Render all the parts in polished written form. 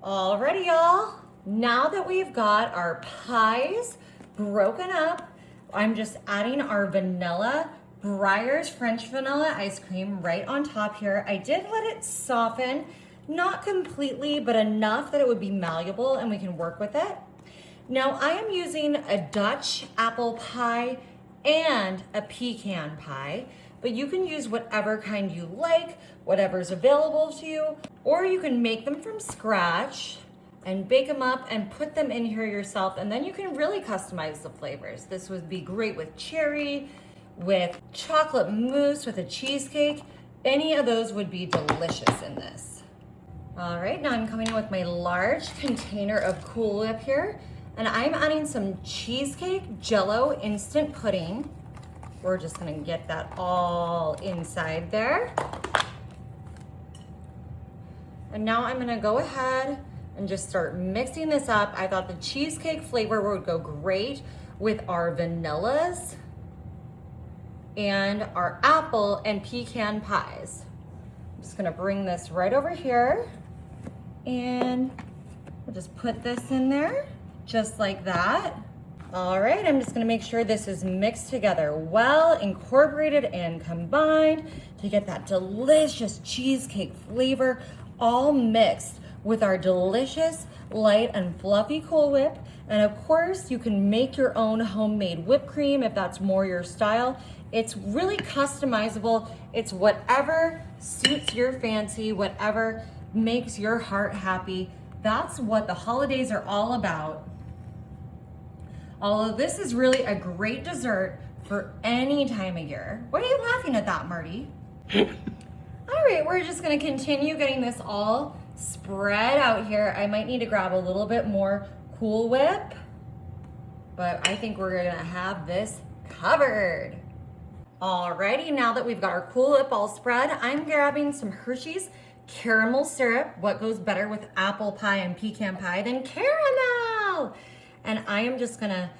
Alrighty, y'all. Now that we've got our pies broken up, I'm just adding our vanilla Breyers French vanilla ice cream right on top here. I did let it soften, not completely, but enough that it would be malleable and we can work with it. Now I am using a Dutch apple pie and a pecan pie, but you can use whatever kind you like, whatever's available to you, or you can make them from scratch and bake them up and put them in here yourself, and then you can really customize the flavors. This would be great with cherry, with chocolate mousse, with a cheesecake. Any of those would be delicious in this. All right, now I'm coming in with my large container of Cool Whip here, and I'm adding some cheesecake Jell-O instant pudding. We're just gonna get that all inside there. And now I'm gonna go ahead and just start mixing this up. I thought the cheesecake flavor would go great with our vanillas and our apple and pecan pies. I'm just gonna bring this right over here and we'll just put this in there just like that. All right, I'm just gonna make sure this is mixed together, well incorporated and combined to get that delicious cheesecake flavor all mixed with our delicious light and fluffy Cool Whip. And of course, you can make your own homemade whipped cream if that's more your style. It's really customizable. It's whatever suits your fancy, whatever makes your heart happy. That's what the holidays are all about. Although this is really a great dessert for any time of year. What are you laughing at that, Marty? All right, we're just gonna continue getting this all spread out here. I might need to grab a little bit more Cool Whip, but I think we're gonna have this covered. Alrighty, now that we've got our Cool Whip all spread, I'm grabbing some Hershey's caramel syrup. What goes better with apple pie and pecan pie than caramel? And I am just gonna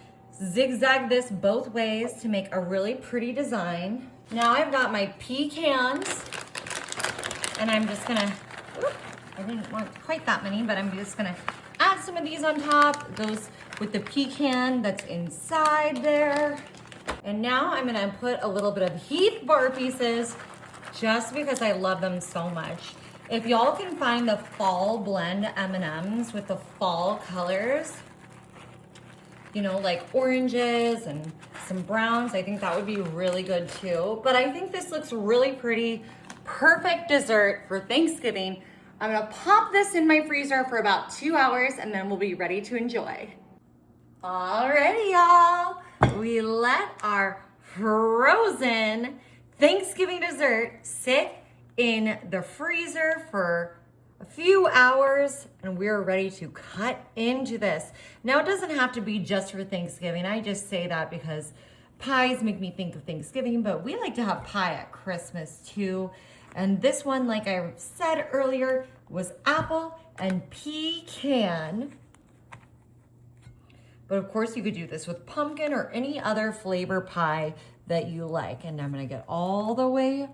zigzag this both ways to make a really pretty design. Now I've got my pecans, and I'm just gonna, I didn't want quite that many, but I'm just gonna add some of these on top. It goes with the pecan that's inside there. And now I'm gonna put a little bit of Heath bar pieces just because I love them so much. If y'all can find the fall blend M&Ms with the fall colors, you know, like oranges and some browns, I think that would be really good too. But I think this looks really pretty. Perfect dessert for Thanksgiving. I'm gonna pop this in my freezer for about 2 hours and then we'll be ready to enjoy. Alrighty, y'all. We let our frozen Thanksgiving dessert sit in the freezer for a few hours and we're ready to cut into this. Now it doesn't have to be just for Thanksgiving. I just say that because pies make me think of Thanksgiving, but we like to have pie at Christmas too. And this one, like I said earlier, was apple and pecan. But of course you could do this with pumpkin or any other flavor pie that you like. And I'm gonna get all the way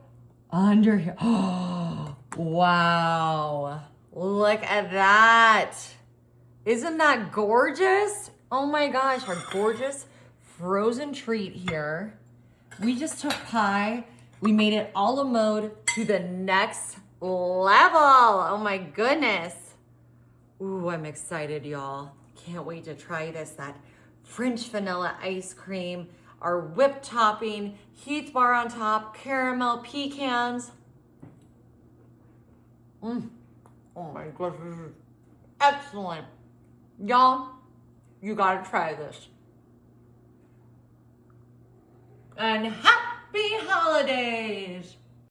under here. Oh, wow. Look at that. Isn't that gorgeous? Oh my gosh, our gorgeous frozen treat here. We just took pie, we made it a la mode to the next level. Oh my goodness. Ooh, I'm excited, y'all. Can't wait to try this. That French vanilla ice cream, our whipped topping, Heath bar on top, caramel, pecans. Oh my gosh, this is excellent. Y'all, you gotta try this. And happy holidays!